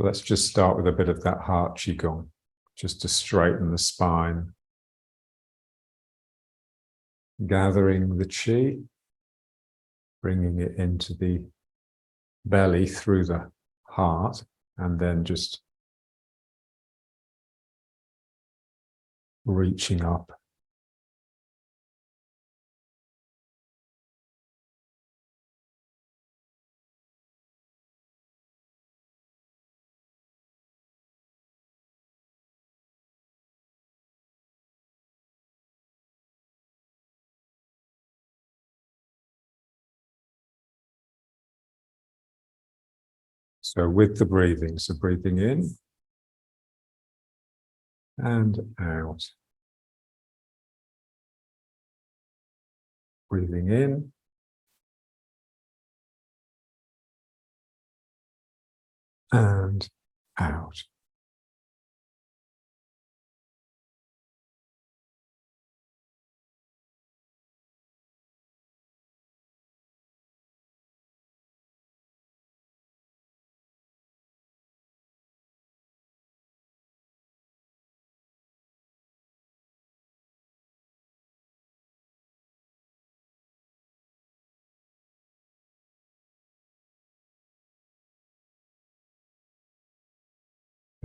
So let's just start with a bit of that heart qigong, just to straighten the spine. Gathering the qi, bringing it into the belly through the heart, and then just reaching up. So with the breathing, so breathing in and out. Breathing in and out.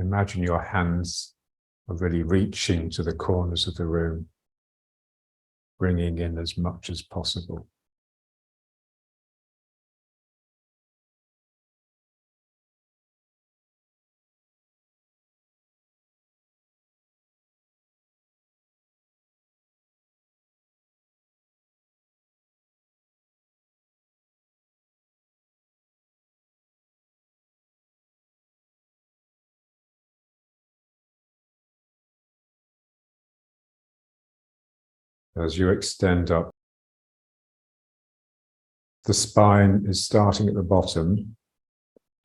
Imagine your hands are really reaching to the corners of the room, bringing in as much as possible. As you extend up, the spine is starting at the bottom,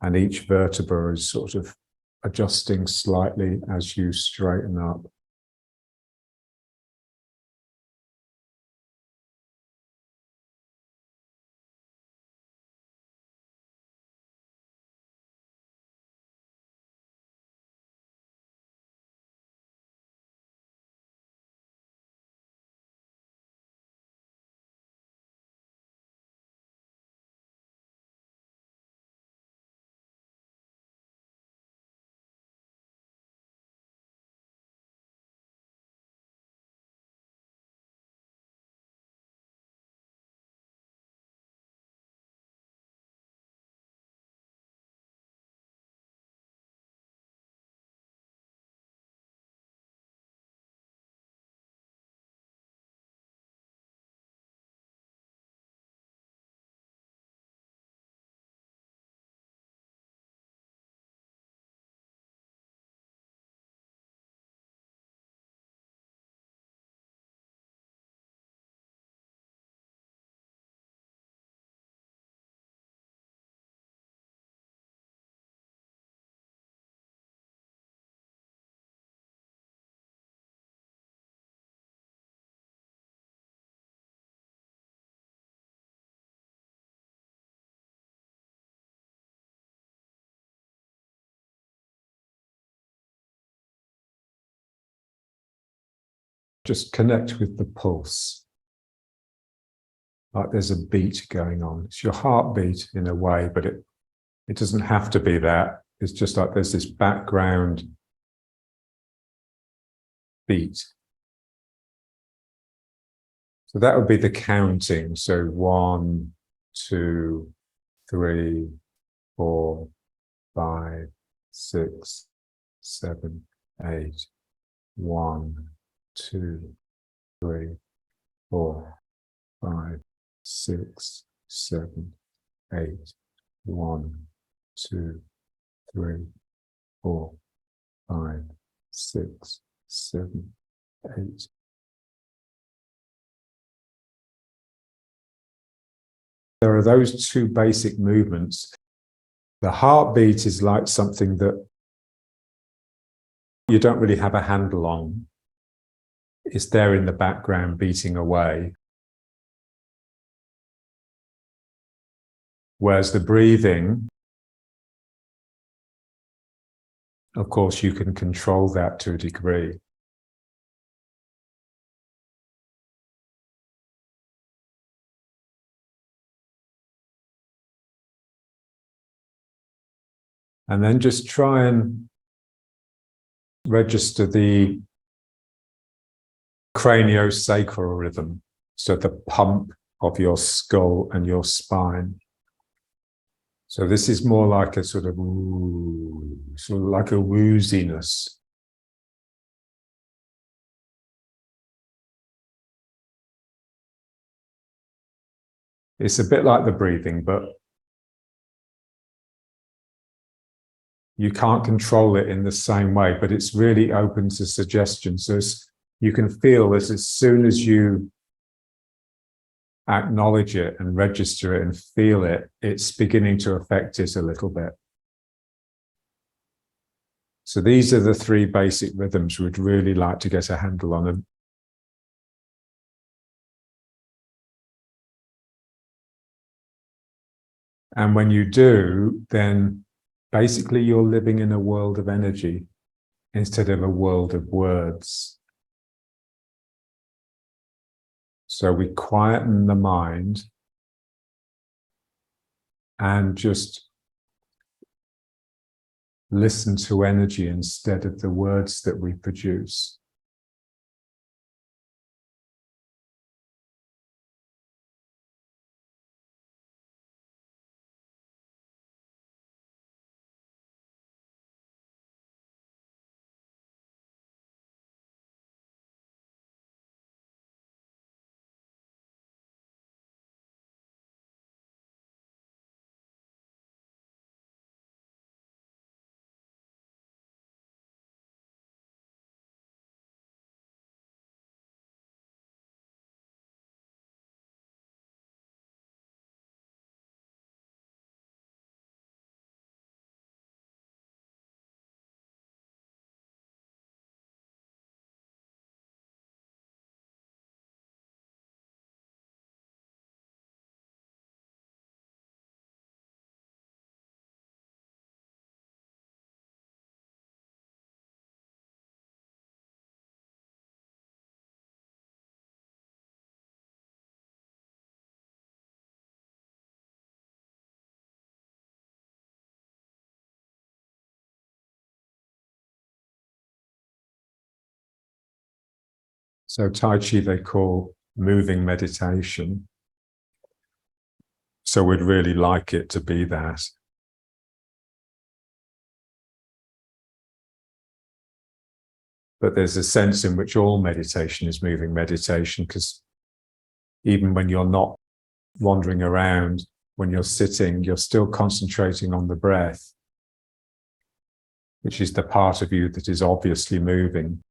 and each vertebra is sort of adjusting slightly as you straighten up. Just connect with the pulse. Like there's a beat going on. It's your heartbeat in a way, but it doesn't have to be that. It's just like there's this background beat. So that would be the counting. So 1, 2, 3, 4, 5, 6, 7, 8. 1, 2, 3, 4, 5, 6, 7, 8. 1, 2, 3, 4, 5, 6, 7, 8. There are those two basic movements. The heartbeat is like something that you don't really have a handle on. It's there in the background beating away. Whereas the breathing Of course, you can control that to a degree. And then just try and register the craniosacral rhythm, so the pump of your skull and your spine. So this is more like a sort of like a wooziness. It's a bit like the breathing, but you can't control it in the same way, but it's really open to suggestion. So you can feel this as soon as you acknowledge it and register it and feel it, it's beginning to affect it a little bit. So these are the three basic rhythms we'd really like to get a handle on them. And when you do, then basically you're living in a world of energy instead of a world of words. So we quieten the mind and just listen to energy instead of the words that we produce. So Tai Chi they call moving meditation. So we'd really like it to be that. But there's a sense in which all meditation is moving meditation, because even when you're not wandering around, when you're sitting, you're still concentrating on the breath, which is the part of you that is obviously moving.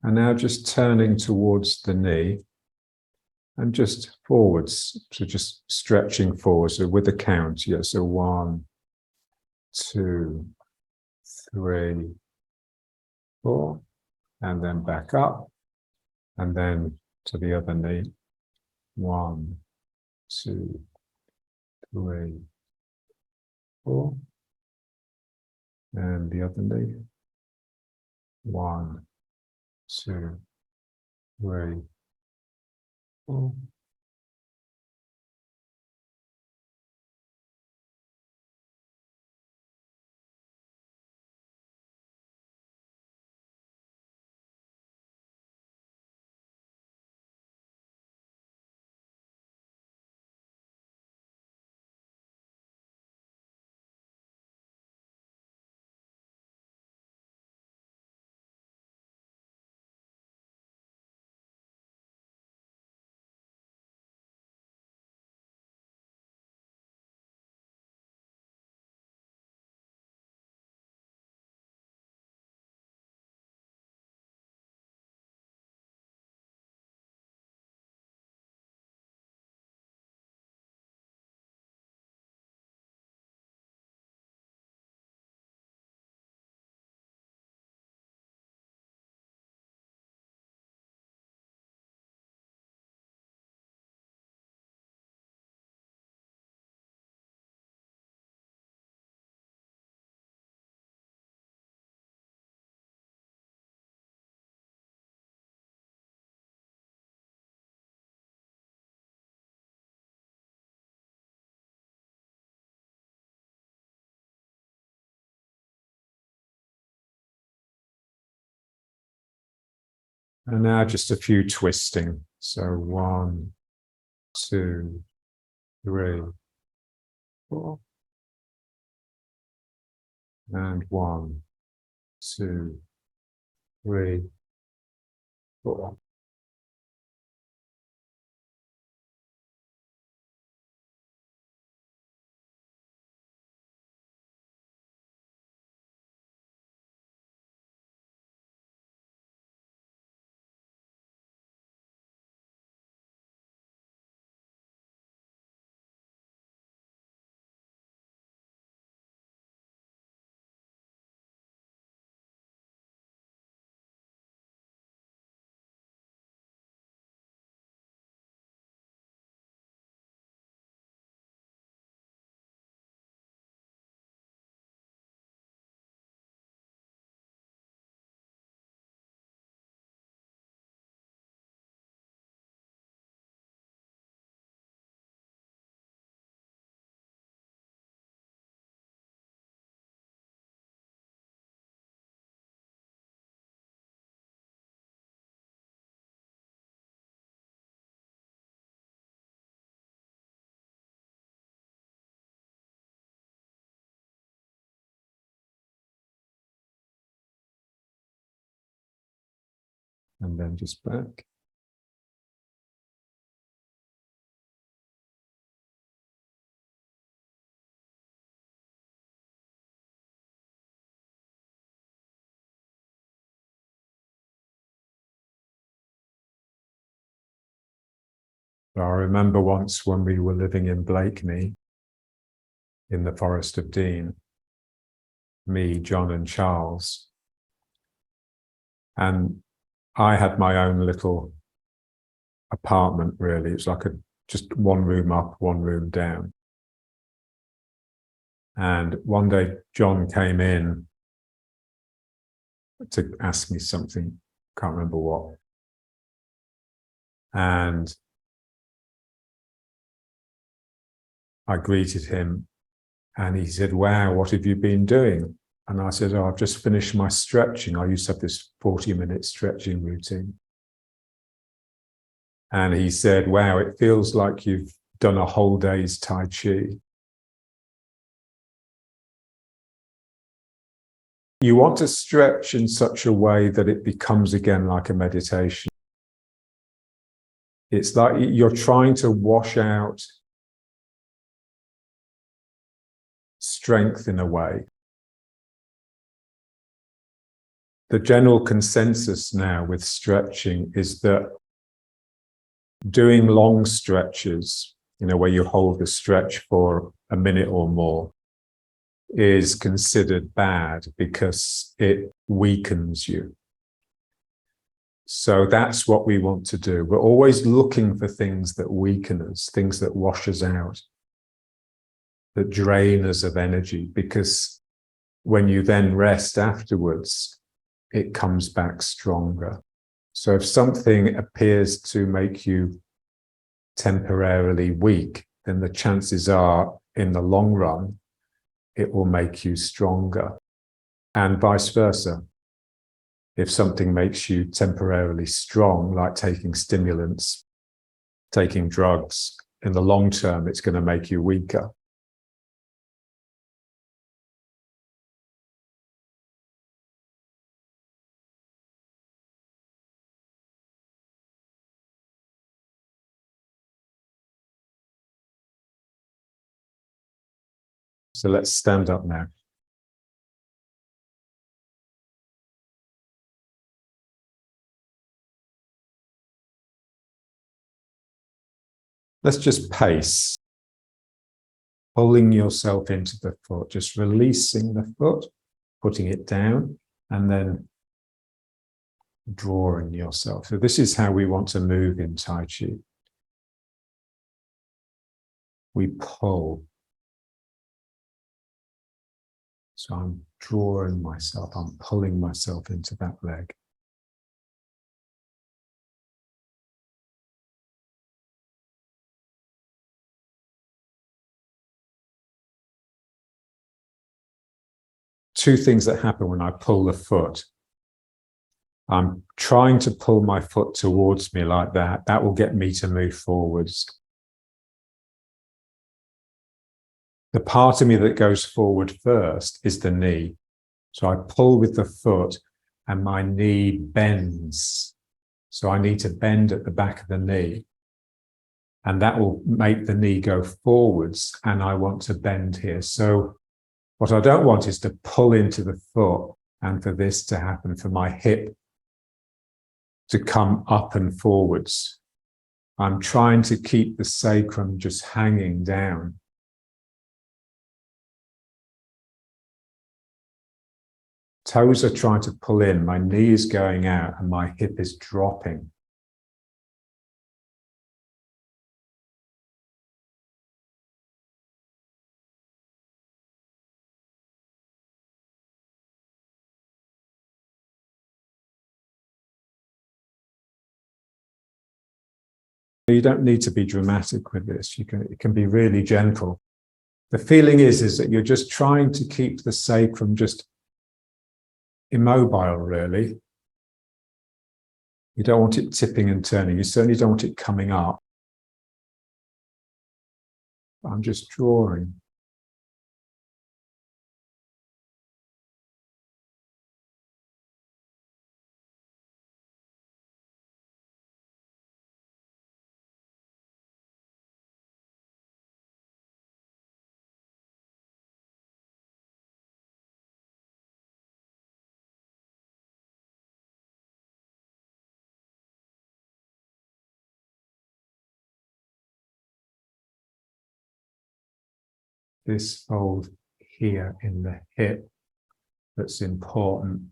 And now just turning towards the knee and just forwards. So just stretching forward. So with a count, yeah. So 1, 2, 3, 4, and then back up, and then to the other knee. 1, 2, 3, 4, and the other knee. 1, 2, 3, 4. And now just a few twisting. So 1, 2, 3, 4. And 1, 2, 3, 4. And then just back. I remember once when we were living in Blakeney, in the Forest of Dean, me, John and Charles, and I had my own little apartment, really. It's like just one room up, one room down. And one day John came in to ask me something, can't remember what. And I greeted him and he said, "Wow, what have you been doing?" And I said, "Oh, I've just finished my stretching. I used to have this 40-minute stretching routine." And he said, "Wow, it feels like you've done a whole day's Tai Chi." You want to stretch in such a way that it becomes again like a meditation. It's like you're trying to wash out strength in a way. The general consensus now with stretching is that doing long stretches, where you hold the stretch for a minute or more, is considered bad because it weakens you. So that's what we want to do. We're always looking for things that weaken us, things that wash us out, that drain us of energy, because when you then rest afterwards, it comes back stronger. So if something appears to make you temporarily weak, then the chances are, in the long run, it will make you stronger. And vice versa. If something makes you temporarily strong, like taking stimulants, taking drugs, in the long term, it's going to make you weaker. So let's stand up now. Let's just pace, pulling yourself into the foot, just releasing the foot, putting it down, and then drawing yourself. So this is how we want to move in Tai Chi. We pull. So I'm drawing myself, I'm pulling myself into that leg. Two things that happen when I pull the foot. I'm trying to pull my foot towards me like that. That will get me to move forwards. The part of me that goes forward first is the knee. So I pull with the foot and my knee bends. So I need to bend at the back of the knee. And that will make the knee go forwards, and I want to bend here. So what I don't want is to pull into the foot and for this to happen, for my hip to come up and forwards. I'm trying to keep the sacrum just hanging down. Toes are trying to pull in, my knee is going out and my hip is dropping. You don't need to be dramatic with this. It can be really gentle. The feeling is that you're just trying to keep the sacrum just immobile, really. You don't want it tipping and turning. You certainly don't want it coming up. I'm just drawing. This fold here in the hip that's important.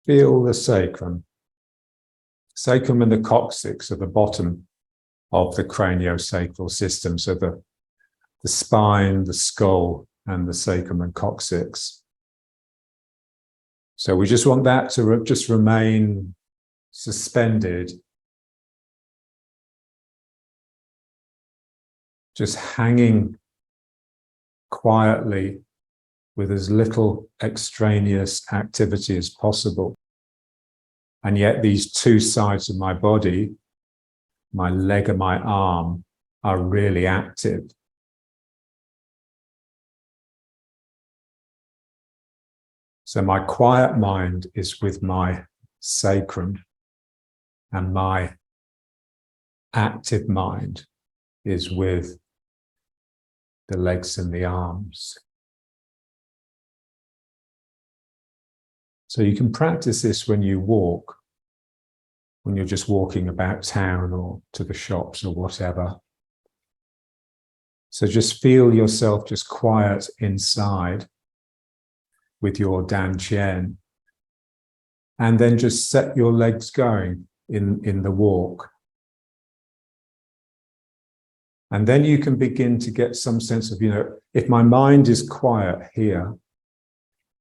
Feel the sacrum. Sacrum and the coccyx are the bottom of the craniosacral system. So the spine, the skull, and the sacrum and coccyx. So we just want that to just remain suspended, just hanging quietly with as little extraneous activity as possible. And yet these two sides of my body, my leg and my arm, are really active. So my quiet mind is with my sacrum, and my active mind is with the legs and the arms. So you can practice this when you walk, when you're just walking about town or to the shops or whatever. So just feel yourself just quiet inside with your dantian, and then just set your legs going in the walk. And then you can begin to get some sense of, if my mind is quiet here,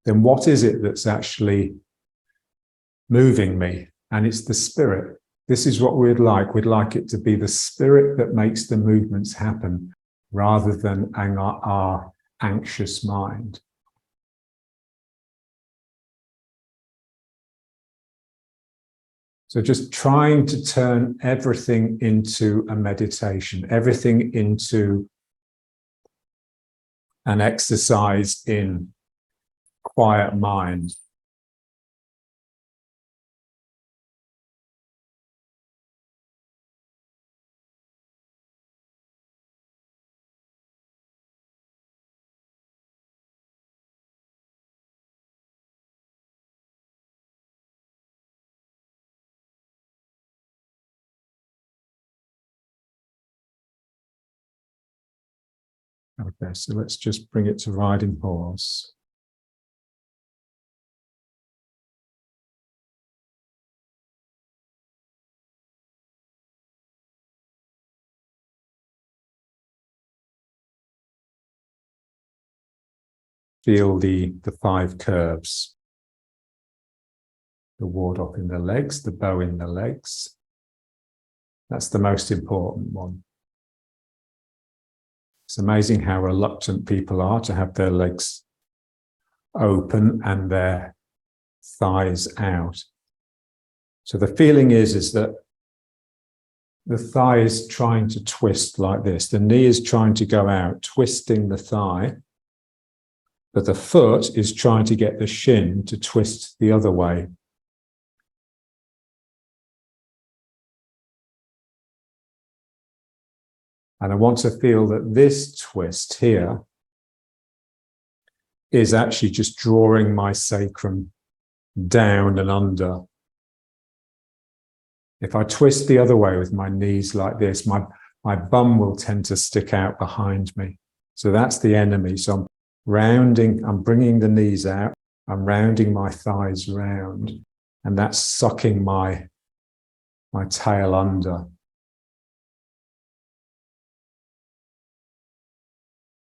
then what is it that's actually moving me? And it's the spirit. This is what we'd like. We'd like it to be the spirit that makes the movements happen rather than our anxious mind. So just trying to turn everything into a meditation, everything into an exercise in quiet mind. Okay, so let's just bring it to riding horse. Feel the 5 curves. The ward up in the legs, the bow in the legs. That's the most important one. It's amazing how reluctant people are to have their legs open and their thighs out. So the feeling is that the thigh is trying to twist like this. The knee is trying to go out, twisting the thigh, but the foot is trying to get the shin to twist the other way. And I want to feel that this twist here is actually just drawing my sacrum down and under. If I twist the other way with my knees like this, my bum will tend to stick out behind me. So that's the enemy. So I'm rounding, I'm bringing the knees out, I'm rounding my thighs round, and that's sucking my tail under.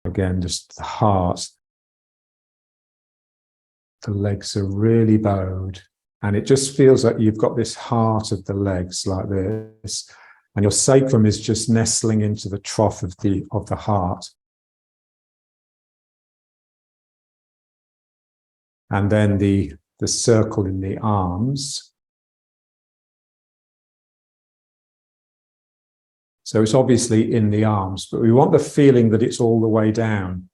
Again, just the heart. The legs are really bowed. And it just feels like you've got this heart of the legs like this. And your sacrum is just nestling into the trough of the heart. And then the circle in the arms. So it's obviously in the arms, but we want the feeling that it's all the way down.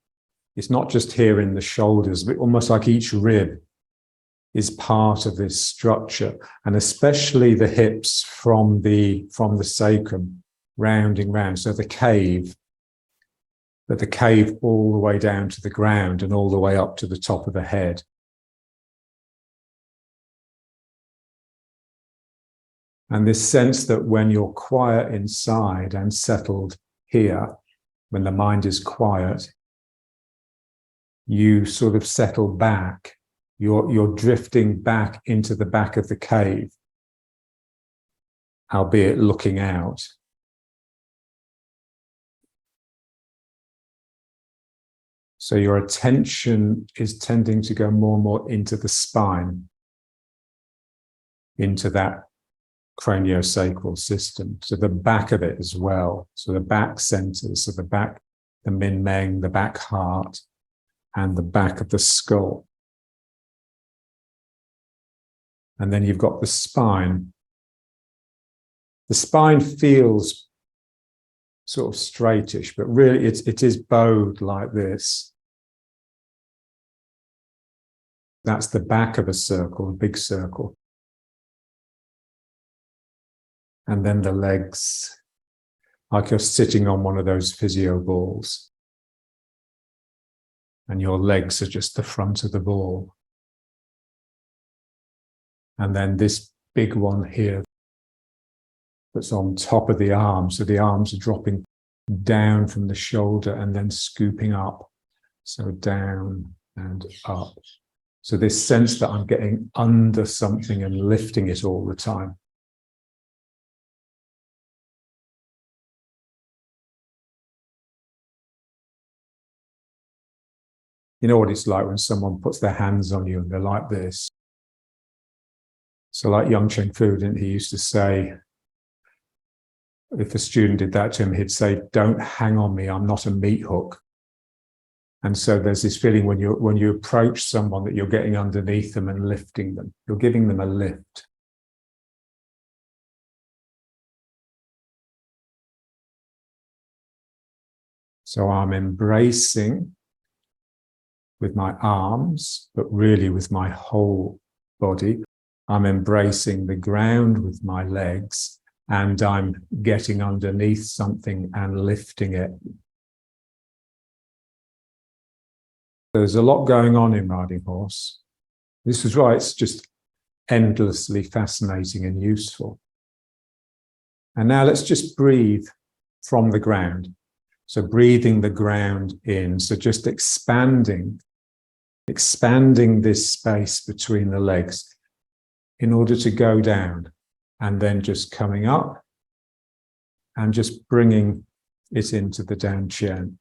It's not just here in the shoulders, but almost like each rib is part of this structure, and especially the hips from the sacrum rounding round. So the cave all the way down to the ground and all the way up to the top of the head. And this sense that when you're quiet inside and settled here, when the mind is quiet, you sort of settle back. You're drifting back into the back of the cave, albeit looking out. So your attention is tending to go more and more into the spine, into that craniosacral system, so the back of it as well. So the back centers, so the back, the min meng, the back heart, and the back of the skull. And then you've got the spine. The spine feels sort of straightish, but really it is bowed like this. That's the back of a circle, a big circle. And then the legs, like you're sitting on one of those physio balls. And your legs are just the front of the ball. And then this big one here that's on top of the arm. So the arms are dropping down from the shoulder and then scooping up. So down and up. So this sense that I'm getting under something and lifting it all the time. You know what it's like when someone puts their hands on you and they're like this. So like Yung Cheng Fu, didn't he used to say, if a student did that to him, he'd say, "Don't hang on me, I'm not a meat hook." And so there's this feeling when you approach someone that you're getting underneath them and lifting them. You're giving them a lift. So I'm embracing with my arms, but really with my whole body. I'm embracing the ground with my legs, and I'm getting underneath something and lifting it. There's a lot going on in riding horse. This is why it's just endlessly fascinating and useful. And now let's just breathe from the ground. So breathing the ground in. So just expanding this space between the legs in order to go down, and then just coming up and just bringing it into the down Qian.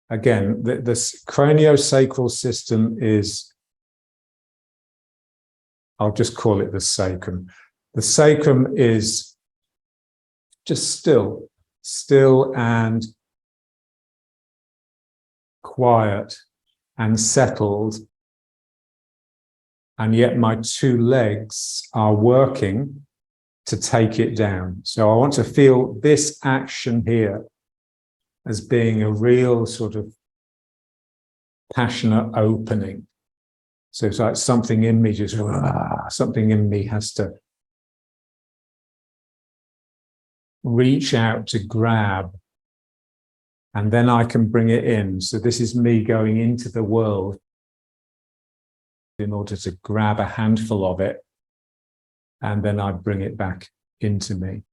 Again, the craniosacral system is, I'll just call it the sacrum. The sacrum is just still and quiet and settled. And yet my two legs are working to take it down. So I want to feel this action here as being a real sort of passionate opening. So it's like something in me just, something in me has to reach out to grab, and then I can bring it in. So this is me going into the world in order to grab a handful of it, and then I bring it back into me.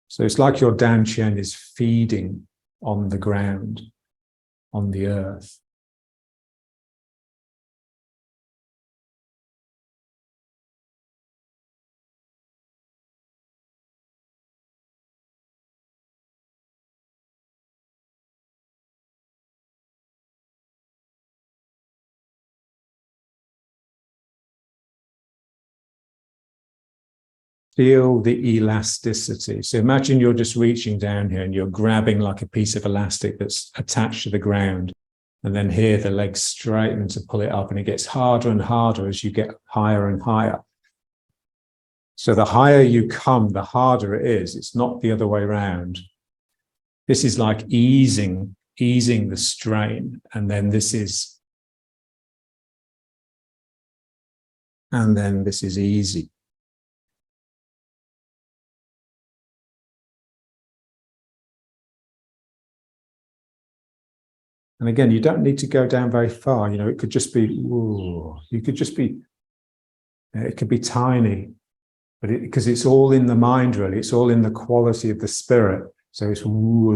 So it's like your Dan Qian is feeding on the ground, on the earth. Feel the elasticity. So imagine you're just reaching down here and you're grabbing like a piece of elastic that's attached to the ground. And then here the legs straighten to pull it up, and it gets harder and harder as you get higher and higher. So the higher you come, the harder it is. It's not the other way around. This is like easing the strain. And then this is easy. And again, you don't need to go down very far. You know, it could just be, it could be tiny, but because it's all in the mind, really. It's all in the quality of the spirit. So it's, as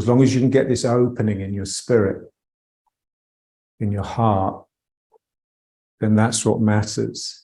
long as you can get this opening in your spirit, in your heart, then that's what matters.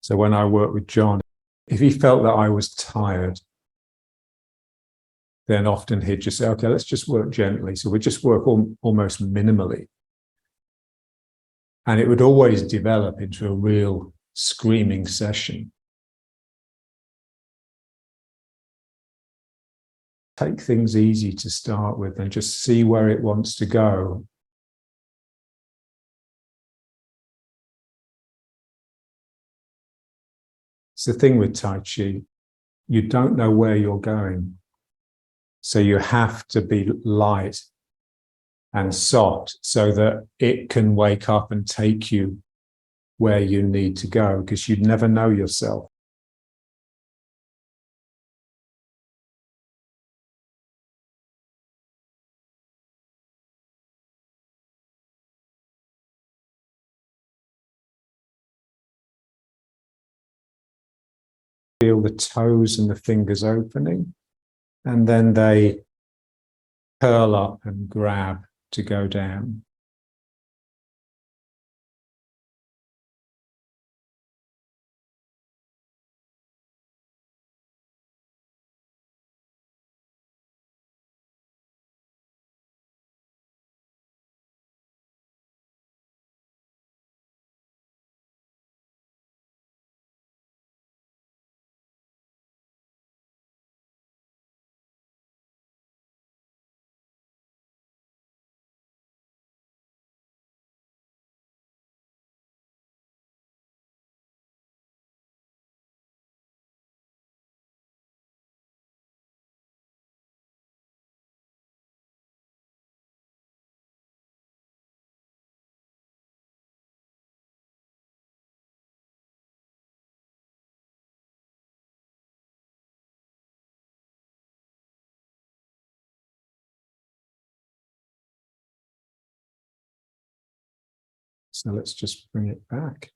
So when I worked with John, if he felt that I was tired, then often he'd just say, okay, let's just work gently. So we just work almost minimally. And it would always develop into a real screaming session. Take things easy to start with and just see where it wants to go. It's the thing with Tai Chi. You don't know where you're going. So you have to be light and soft so that it can wake up and take you where you need to go, because you'd never know yourself. Feel the toes and the fingers opening, and then they curl up and grab to go down. So let's just bring it back.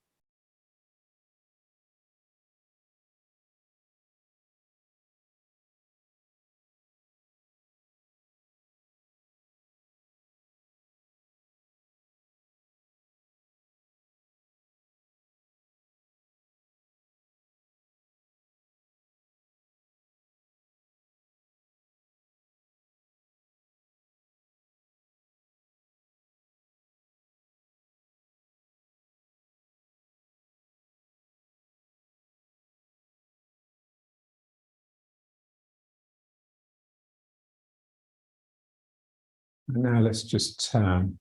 And now let's just turn.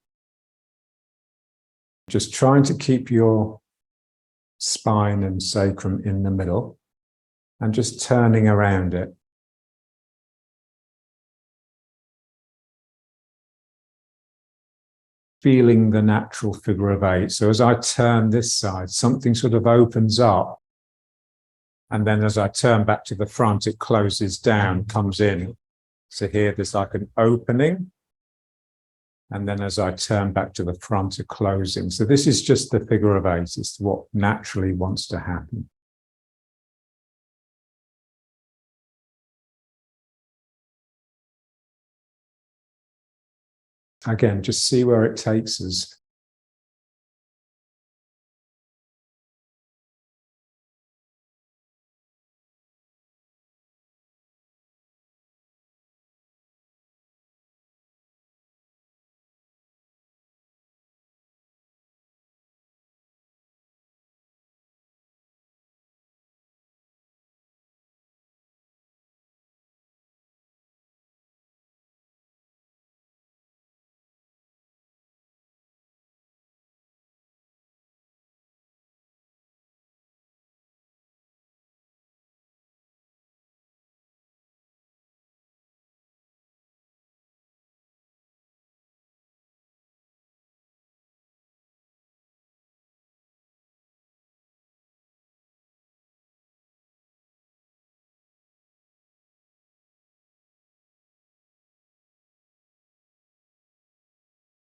Just trying to keep your spine and sacrum in the middle and just turning around it. Feeling the natural figure of 8. So as I turn this side, something sort of opens up. And then as I turn back to the front, it closes down, comes in. So here there's like an opening. And then as I turn back to the front, a closing. So this is just the figure of 8. It's what naturally wants to happen. Again, just see where it takes us.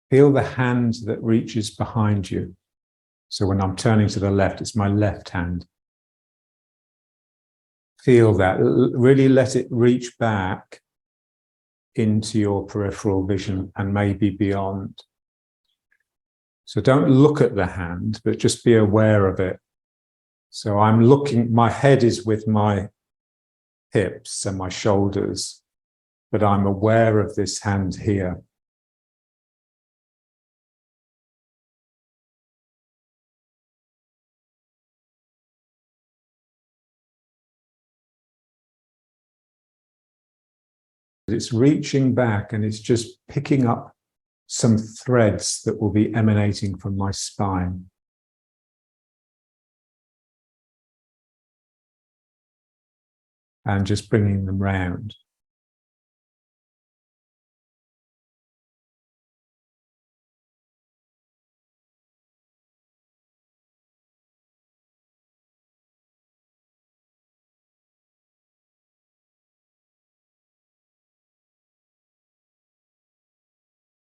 Feel the hand that reaches behind you. So when I'm turning to the left, it's my left hand. Feel that. Really let it reach back into your peripheral vision and maybe beyond. So don't look at the hand, but just be aware of it. So I'm looking, my head is with my hips and my shoulders, but I'm aware of this hand here. It's reaching back and it's just picking up some threads that will be emanating from my spine. And just bringing them round.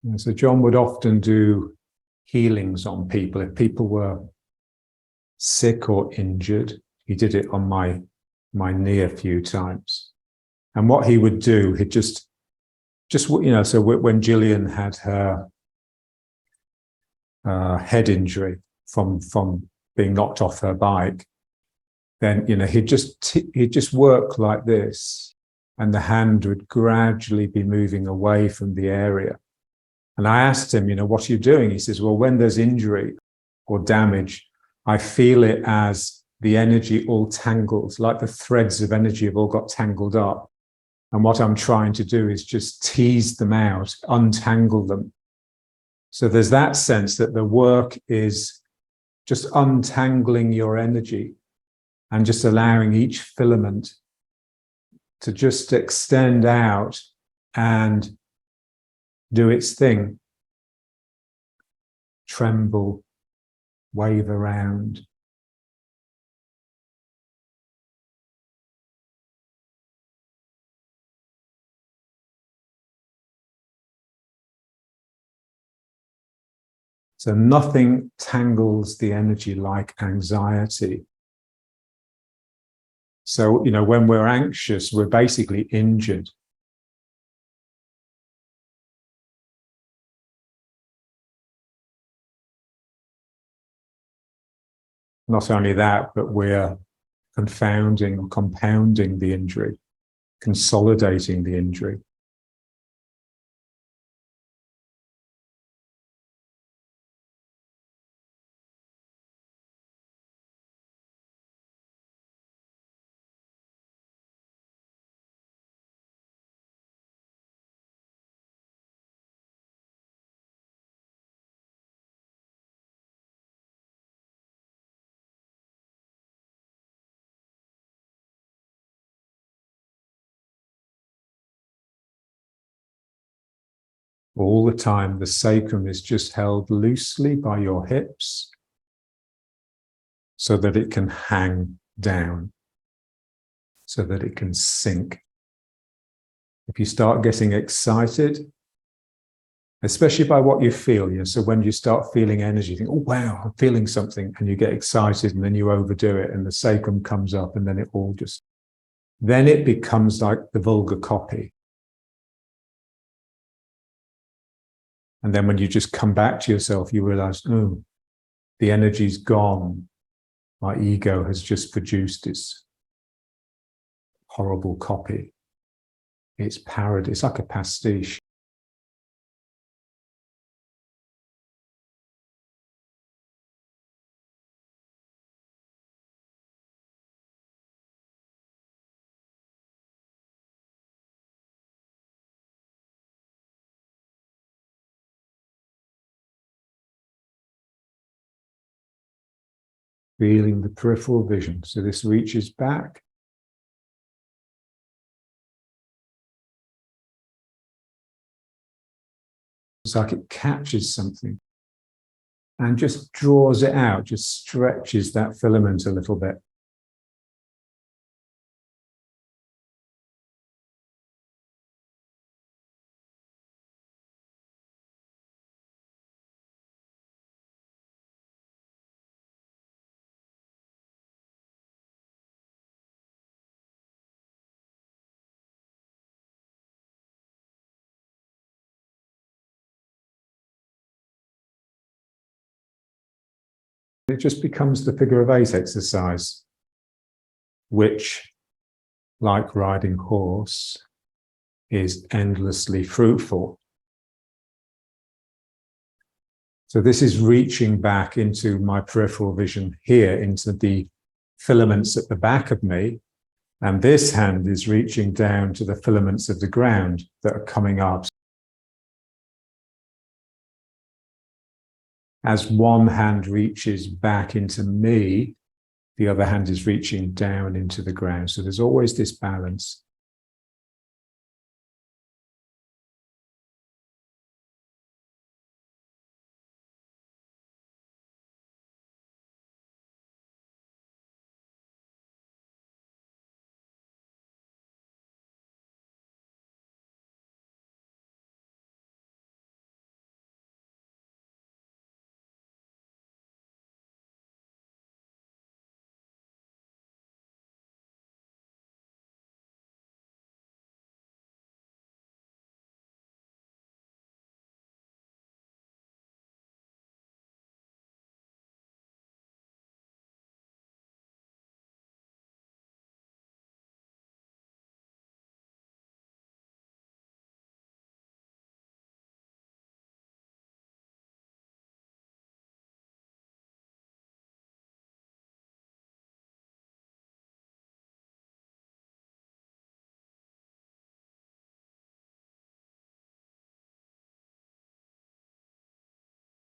And so John would often do healings on people. If people were sick or injured, he did it on my knee a few times. And what he would do, he'd just so when Gillian had her head injury from being knocked off her bike, then he'd just work like this, and the hand would gradually be moving away from the area. And I asked him, what are you doing? He says, well, when there's injury or damage, I feel it as the energy all tangles, like the threads of energy have all got tangled up. And what I'm trying to do is just tease them out, untangle them. So there's that sense that the work is just untangling your energy and just allowing each filament to just extend out and do its thing. Tremble, wave around. So nothing tangles the energy like anxiety. So, when we're anxious, we're basically injured. Not only that, but we're confounding or compounding the injury, consolidating the injury. All the time, the sacrum is just held loosely by your hips so that it can hang down, so that it can sink. If you start getting excited, especially by what you feel, so when you start feeling energy, you think, oh, wow, I'm feeling something, and you get excited, and then you overdo it, and the sacrum comes up, and then then it becomes like the vulgar copy. And then when you just come back to yourself, you realize, oh, the energy's gone. My ego has just produced this horrible copy. It's parody. It's like a pastiche. Feeling the peripheral vision. So this reaches back. It's like it catches something and just draws it out, just stretches that filament a little bit. It just becomes the figure of 8 exercise, which, like riding horse, is endlessly fruitful. So this is reaching back into my peripheral vision here, into the filaments at the back of me. And this hand is reaching down to the filaments of the ground that are coming up. As one hand reaches back into me, the other hand is reaching down into the ground. So there's always this balance.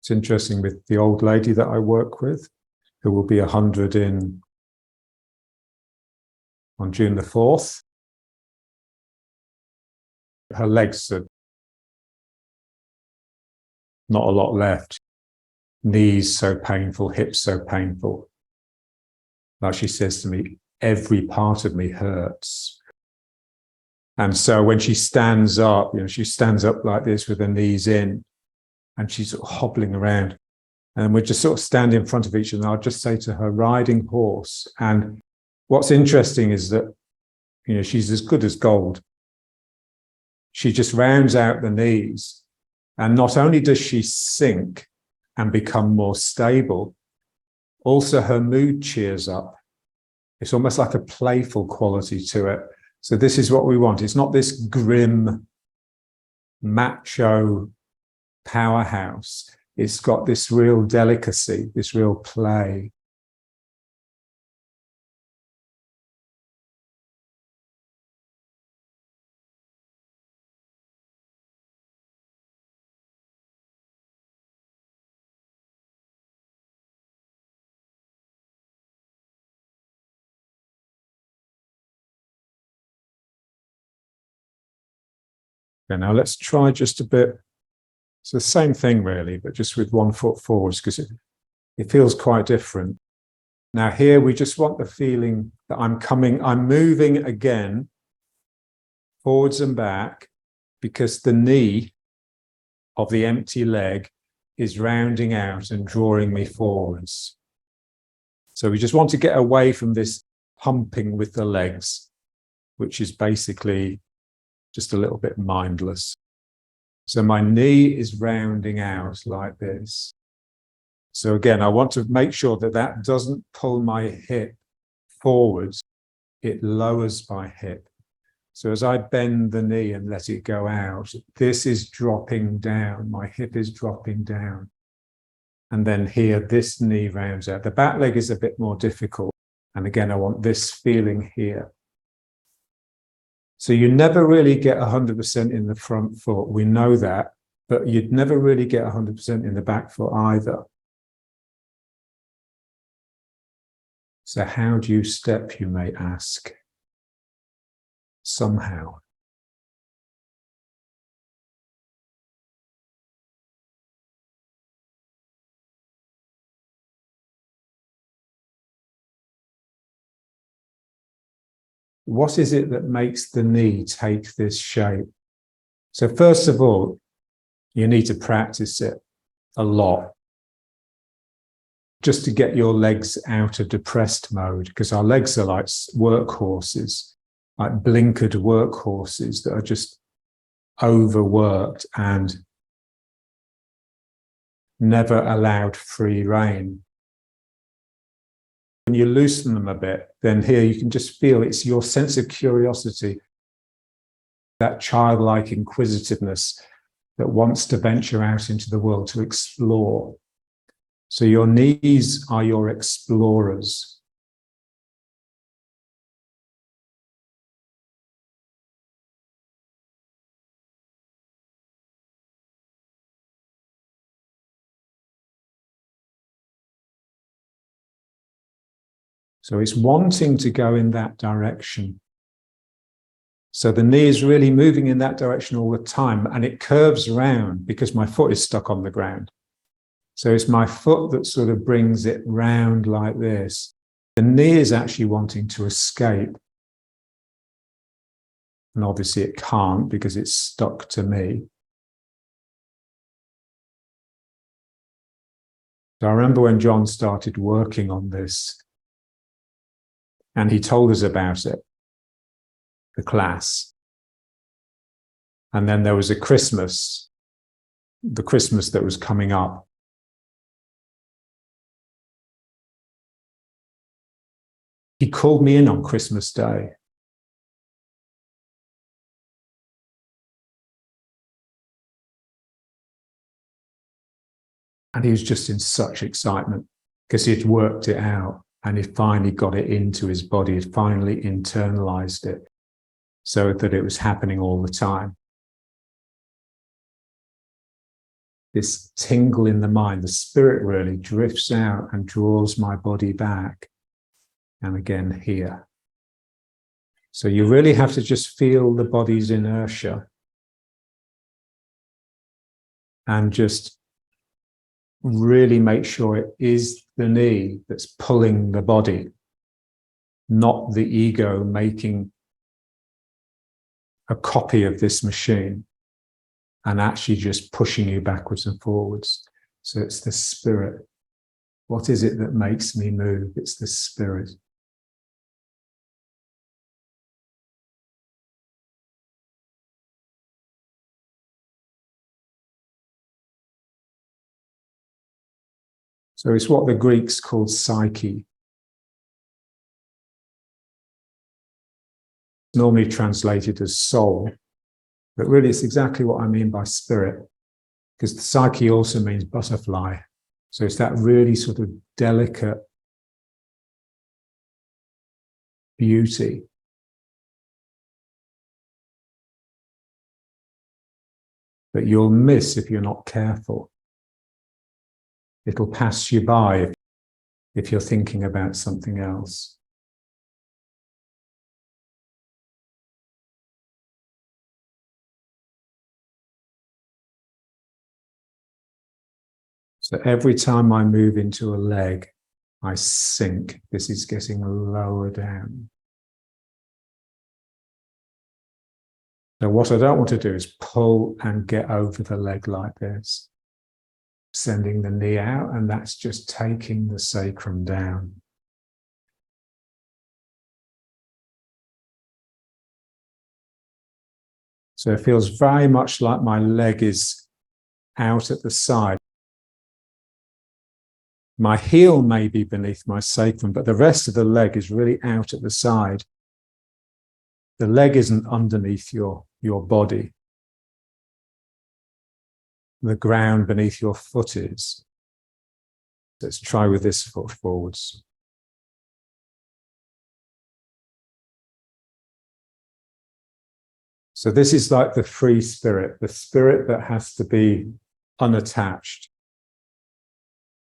It's interesting with the old lady that I work with, who will be 100 on June the 4th. Her legs are not a lot left. Knees so painful, hips so painful. Like she says to me, every part of me hurts. And so when she stands up, she stands up like this with her knees in, and she's sort of hobbling around. And we'd just sort of stand in front of each other, and I'll just say to her, riding horse. And what's interesting is that, she's as good as gold. She just rounds out the knees. And not only does she sink and become more stable, also her mood cheers up. It's almost like a playful quality to it. So this is what we want. It's not this grim, macho powerhouse. It's got this real delicacy, this real play. Okay, now let's try just a bit. It's the same thing really, but just with 1 foot forwards, because it feels quite different. Now here we just want the feeling that I'm moving again, forwards and back, because the knee of the empty leg is rounding out and drawing me forwards. So we just want to get away from this pumping with the legs, which is basically just a little bit mindless. So my knee is rounding out like this. So again, I want to make sure that that doesn't pull my hip forwards. It lowers my hip. So as I bend the knee and let it go out, this is dropping down. My hip is dropping down. And then here, this knee rounds out. The back leg is a bit more difficult. And again, I want this feeling here. So you never really get 100% in the front foot. We know that, but you'd never really get 100% in the back foot either. So how do you step, you may ask? Somehow. What is it that makes the knee take this shape? So first of all, you need to practice it a lot, just to get your legs out of depressed mode, because our legs are like workhorses, like blinkered workhorses that are just overworked and never allowed free rein. When you loosen them a bit, then here you can just feel it's your sense of curiosity, that childlike inquisitiveness that wants to venture out into the world to explore. So your knees are your explorers. So it's wanting to go in that direction. So the knee is really moving in that direction all the time, and it curves around because my foot is stuck on the ground. So it's my foot that sort of brings it round like this. The knee is actually wanting to escape. And obviously it can't because it's stuck to me. So I remember when John started working on this, and he told us about it, the class. And then there was a Christmas, the Christmas that was coming up. He called me in on Christmas Day. And he was just in such excitement because he'd worked it out and he finally got it into his body. He'd finally internalized it so that it was happening all the time. This tingle in the mind, the spirit really drifts out and draws my body back. And again here. So you really have to just feel the body's inertia and just really make sure it is the knee that's pulling the body, not the ego making a copy of this machine and actually just pushing you backwards and forwards. So it's the spirit. What is it that makes me move? It's the spirit. So it's what the Greeks called psyche. Normally translated as soul, but really it's exactly what I mean by spirit, because the psyche also means butterfly. So it's that really sort of delicate beauty that you'll miss if you're not careful. It'll pass you by if you're thinking about something else. So every time I move into a leg, I sink. This is getting lower down. So what I don't want to do is pull and get over the leg like this, sending the knee out, and that's just taking the sacrum down. So it feels very much like my leg is out at the side. My heel may be beneath my sacrum, but the rest of the leg is really out at the side. The leg isn't underneath your body. The ground beneath your foot is. Let's try with this foot forwards. So this is like the free spirit, the spirit that has to be unattached.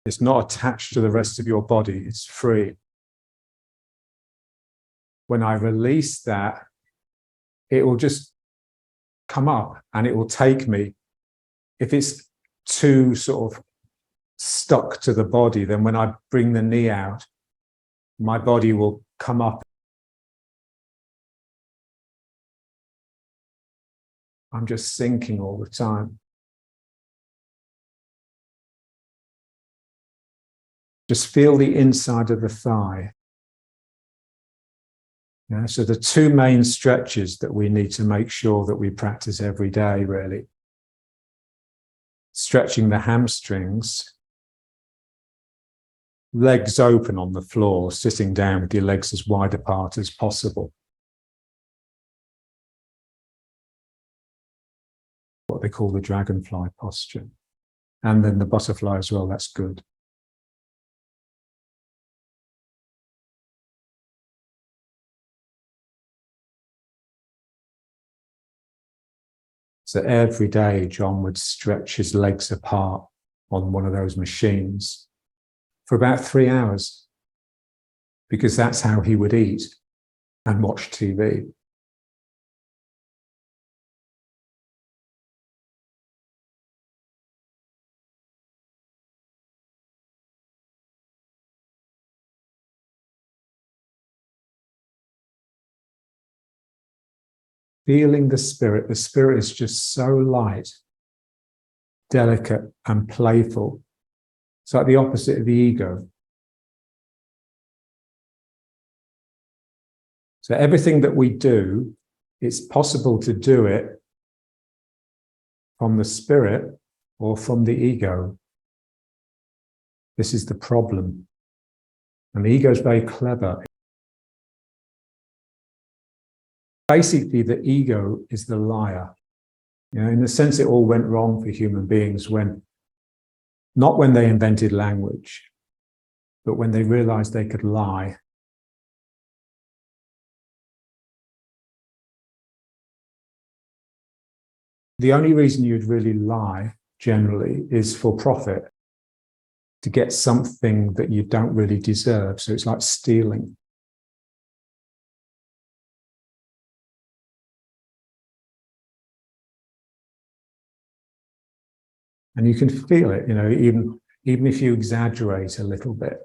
It's not attached to the rest of your body, it's free. When I release that, it will just come up and it will take me. If it's too sort of stuck to the body, then when I bring the knee out, my body will come up. I'm just sinking all the time. Just feel the inside of the thigh. Yeah, so the two main stretches that we need to make sure that we practice every day, really. Stretching the hamstrings, legs open on the floor, sitting down with your legs as wide apart as possible. What they call the dragonfly posture. And then the butterfly as well, that's good. So every day, John would stretch his legs apart on one of those machines for about 3 hours, because that's how he would eat and watch TV. Feeling the spirit is just so light, delicate and playful. It's like the opposite of the ego. So everything that we do, it's possible to do it from the spirit or from the ego. This is the problem. And the ego is very clever. Basically, the ego is the liar. You know, in the sense it all went wrong for human beings not when they invented language, but when they realized they could lie. The only reason you'd really lie, generally, is for profit, to get something that you don't really deserve. So it's like stealing. And you can feel it, you know, even if you exaggerate a little bit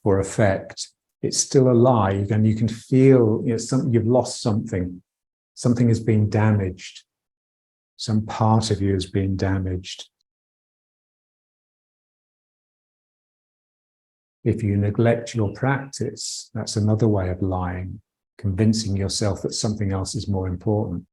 for effect, it's still a lie. And you can feel, you know, you've lost something. Something has been damaged. Some part of you has been damaged. If you neglect your practice, that's another way of lying, convincing yourself that something else is more important.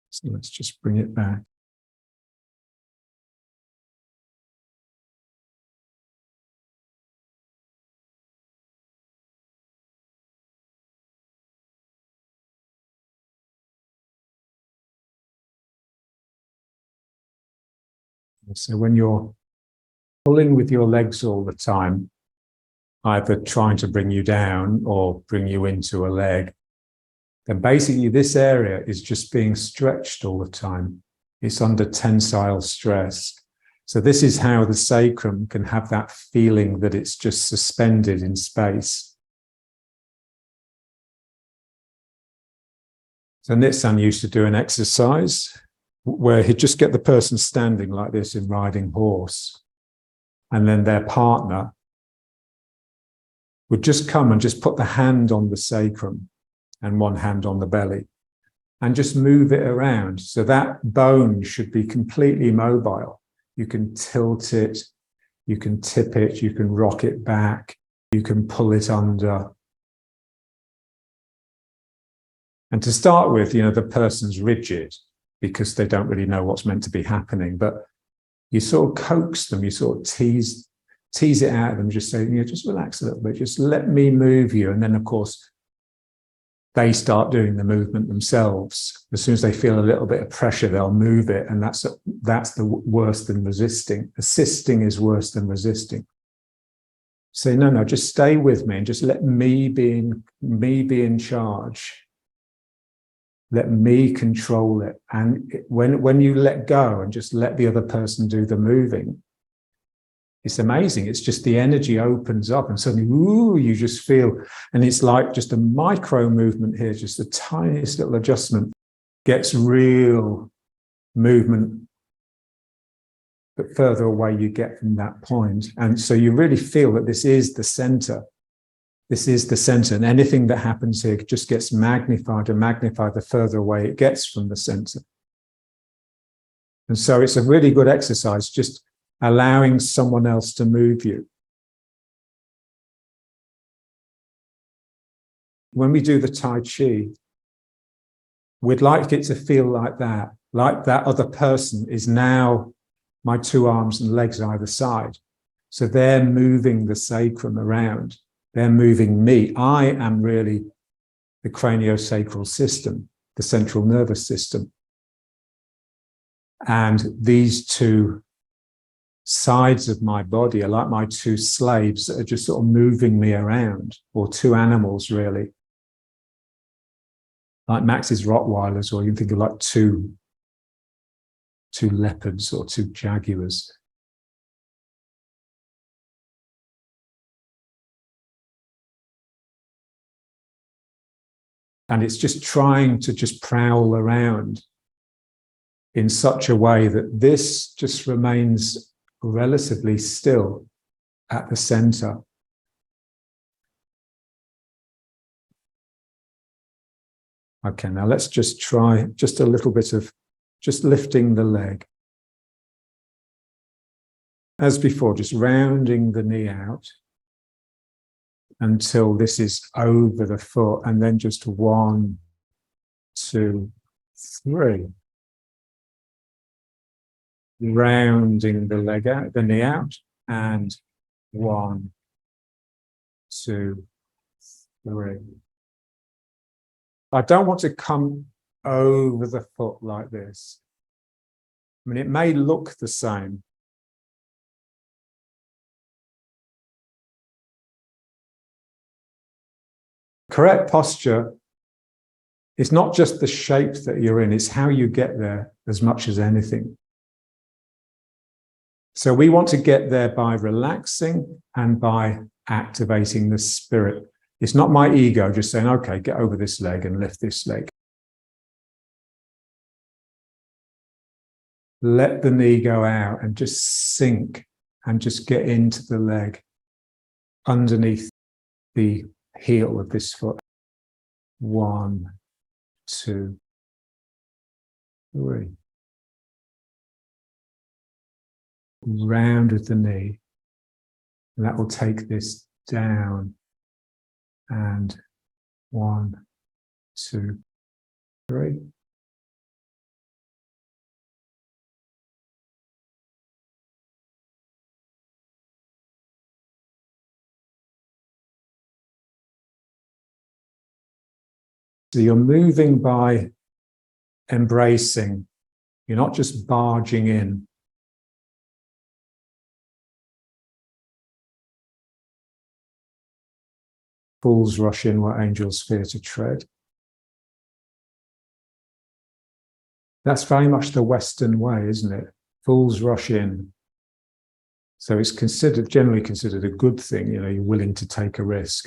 So let's just bring it back. So when you're pulling with your legs all the time, either trying to bring you down or bring you into a leg, then basically this area is just being stretched all the time. It's under tensile stress. So this is how the sacrum can have that feeling that it's just suspended in space. So Nitsan used to do an exercise where he'd just get the person standing like this in riding horse, and then their partner would just come and just put the hand on the sacrum and one hand on the belly and just move it around. So that bone should be completely mobile. You can tilt it, you can tip it, you can rock it back, you can pull it under. And to start with, the person's rigid because they don't really know what's meant to be happening, but you sort of coax them, you sort of tease it out of them, just say, just relax a little bit, just let me move you. And then, of course, they start doing the movement themselves. As soon as they feel a little bit of pressure, they'll move it. And that's the worse than resisting. Assisting is worse than resisting. Say, no, just stay with me and just let me be in charge. Let me control it. And when you let go and just let the other person do the moving, it's amazing. It's just the energy opens up and suddenly, ooh, you just feel, and it's like just a micro movement here, just the tiniest little adjustment gets real movement. But further away you get from that point. And so you really feel that this is the center. This is the center. And anything that happens here just gets magnified and magnified the further away it gets from the center. And so it's a really good exercise, just allowing someone else to move you. When we do the Tai Chi, we'd like it to feel like that other person is now my two arms and legs either side. So they're moving the sacrum around. They're moving me. I am really the craniosacral system, the central nervous system. And these two sides of my body are like my two slaves that are just sort of moving me around, or two animals really, like Max's Rottweilers, or you can think of like two leopards or two jaguars. And it's just trying to just prowl around in such a way that this just remains relatively still at the center. Okay, now let's just try just a little bit of just lifting the leg. As before, just rounding the knee out until this is over the foot, and then just 1, 2, 3. Rounding the leg out, the knee out, and 1, 2, 3. I don't want to come over the foot like this. I mean, it may look the same. Correct posture is not just the shape that you're in, it's how you get there as much as anything. So we want to get there by relaxing and by activating the spirit. It's not my ego just saying, okay, get over this leg and lift this leg. Let the knee go out and just sink and just get into the leg underneath the heel of this foot. 1, 2, 3. Round with the knee. And that will take this down. And 1, 2, 3. So you're moving by embracing. You're not just barging in. Fools rush in where angels fear to tread. That's very much the Western way, isn't it? Fools rush in. So it's generally considered a good thing, you know, you're willing to take a risk.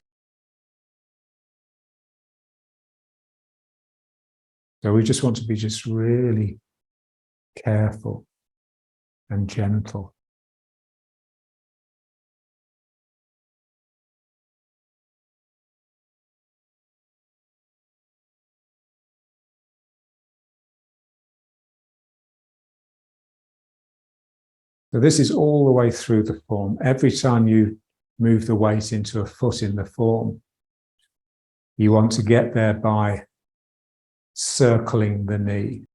So we just want to be just really careful and gentle. So this is all the way through the form. Every time you move the weight into a foot in the form, you want to get there by circling the knee.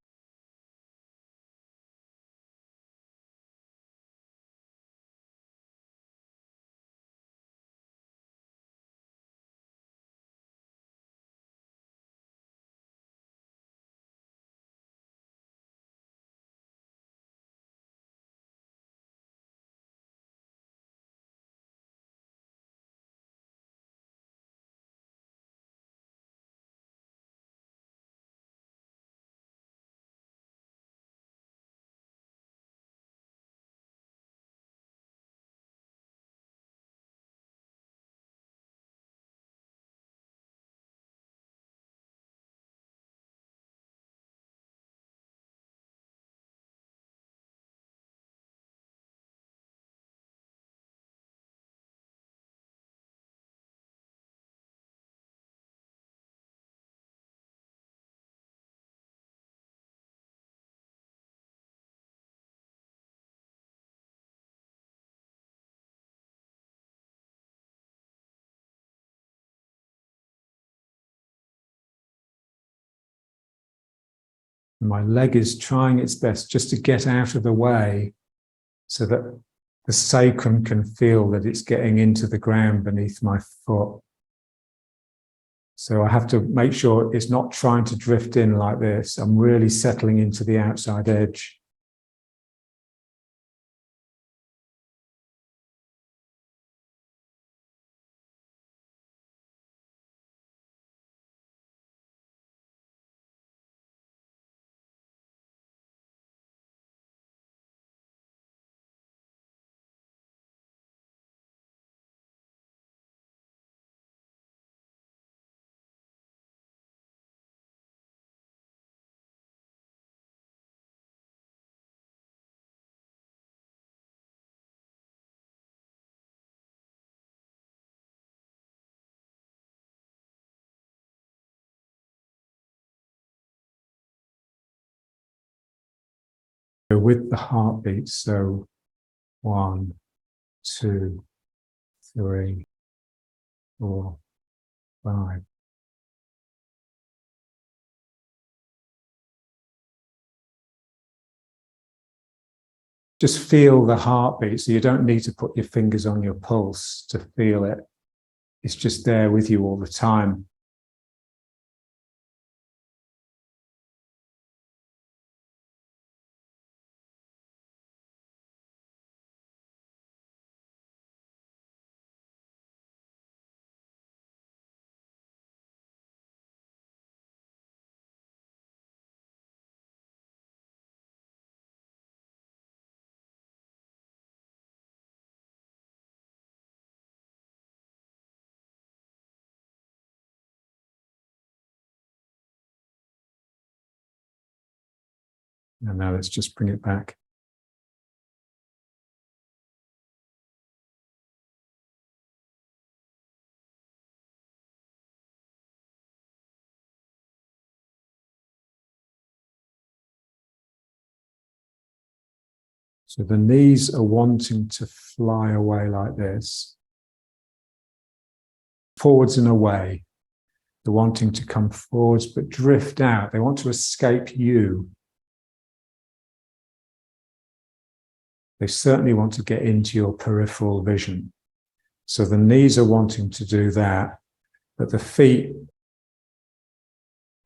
My leg is trying its best just to get out of the way so that the sacrum can feel that it's getting into the ground beneath my foot. So I have to make sure it's not trying to drift in like this. I'm really settling into the outside edge. With the heartbeat, so 1, 2, 3, 4, 5. Just feel the heartbeat, so you don't need to put your fingers on your pulse to feel it. It's just there with you all the time. And now let's just bring it back. So the knees are wanting to fly away like this, forwards and away. They're wanting to come forwards but drift out. They want to escape you. They certainly want to get into your peripheral vision. So the knees are wanting to do that, but the feet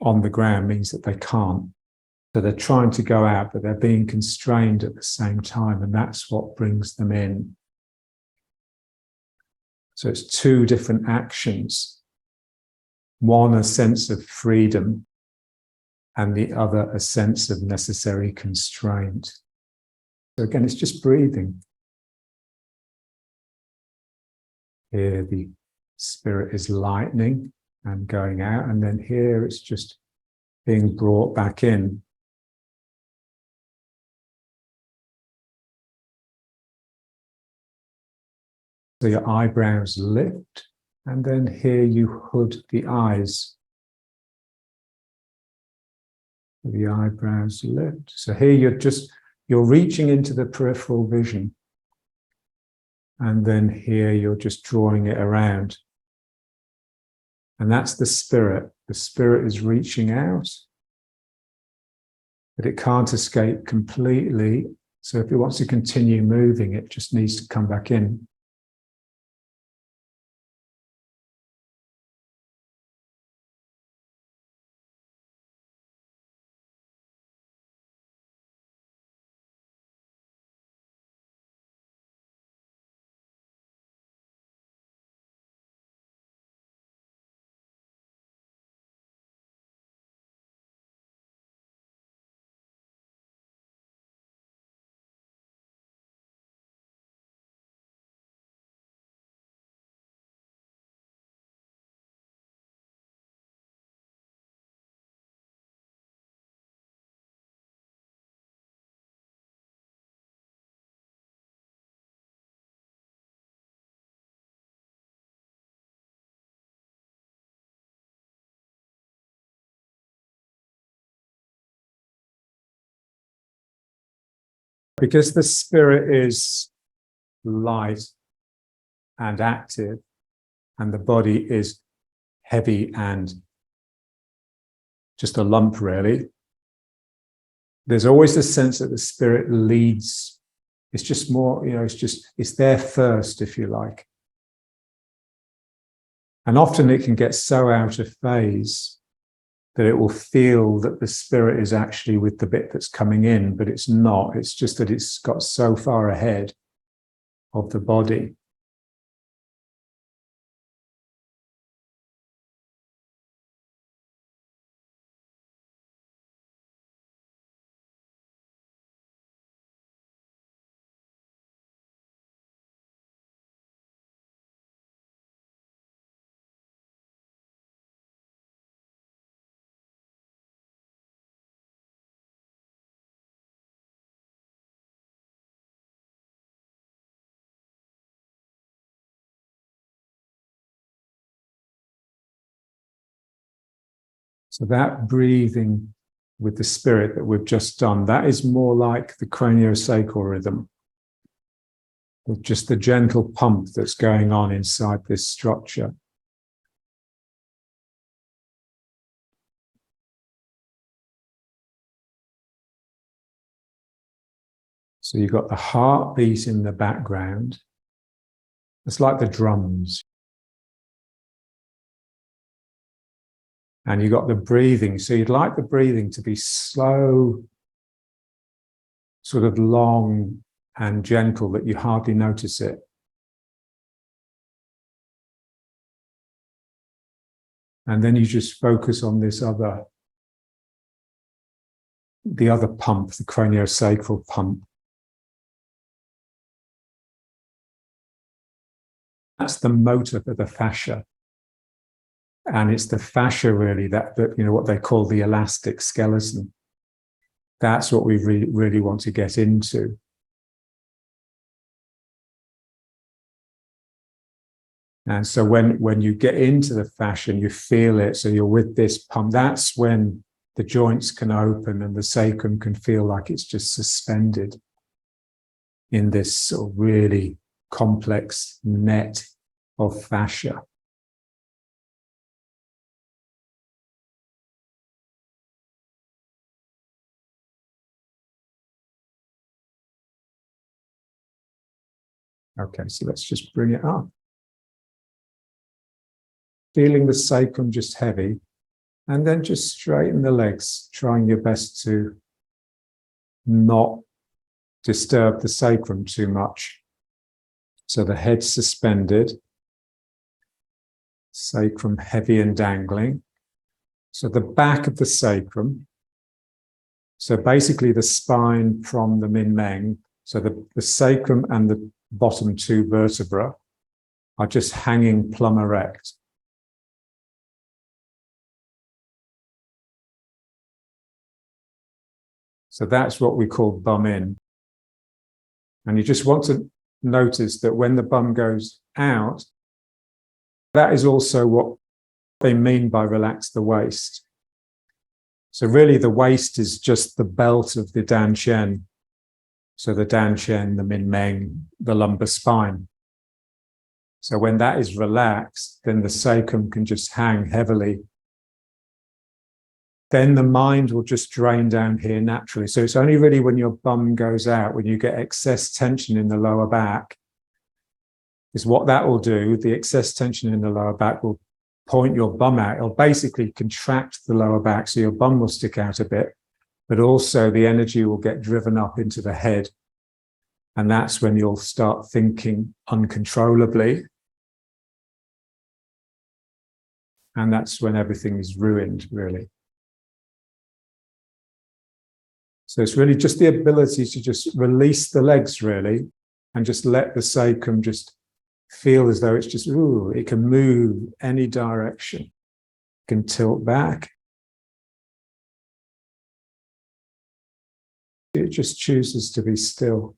on the ground means that they can't. So they're trying to go out, but they're being constrained at the same time, and that's what brings them in. So it's two different actions. One, a sense of freedom, and the other, a sense of necessary constraint. So again, it's just breathing. Here the spirit is lightening and going out, and then here it's just being brought back in. So your eyebrows lift, and then here you hood the eyes. The eyebrows lift. So here you're reaching into the peripheral vision. And then here you're just drawing it around. And that's the spirit. The spirit is reaching out, but it can't escape completely. So if it wants to continue moving, it just needs to come back in. Because the spirit is light and active, and the body is heavy and just a lump, really. There's always the sense that the spirit leads. It's just more, it's there first, if you like. And often it can get so out of phase that it will feel that the spirit is actually with the bit that's coming in, but it's not. It's just that it's got so far ahead of the body. So that breathing with the spirit that we've just done, that is more like the craniosacral rhythm, with just the gentle pump that's going on inside this structure. So you've got the heartbeat in the background. It's like the drums. And you've got the breathing. So you'd like the breathing to be slow, sort of long and gentle, that you hardly notice it. And then you just focus on this the other pump, the craniosacral pump. That's the motor for the fascia. And it's the fascia really that what they call the elastic skeleton. That's what we really want to get into. And so when you get into the fascia, you feel it, so you're with this pump, that's when the joints can open and the sacrum can feel like it's just suspended in this sort of really complex net of fascia. Okay, so let's just bring it up. Feeling the sacrum just heavy, and then just straighten the legs, trying your best to not disturb the sacrum too much. So the head's suspended, sacrum heavy and dangling. So the back of the sacrum, so basically the spine from the min meng, so the sacrum and the bottom two vertebrae are just hanging plumb erect. So that's what we call bum in. And you just want to notice that when the bum goes out, that is also what they mean by relax the waist. So really the waist is just the belt of the Dan Chen. So the Dan Chen, the Min Meng, the lumbar spine. So when that is relaxed, then the sacrum can just hang heavily. Then the mind will just drain down here naturally. So it's only really when your bum goes out, when you get excess tension in the lower back, is what that will do. The excess tension in the lower back will point your bum out. It'll basically contract the lower back, so your bum will stick out a bit, but also the energy will get driven up into the head. And that's when you'll start thinking uncontrollably. And that's when everything is ruined, really. So it's really just the ability to just release the legs, really, and just let the sacrum just feel as though it's just, ooh, it can move any direction. It can tilt back. It just chooses to be still.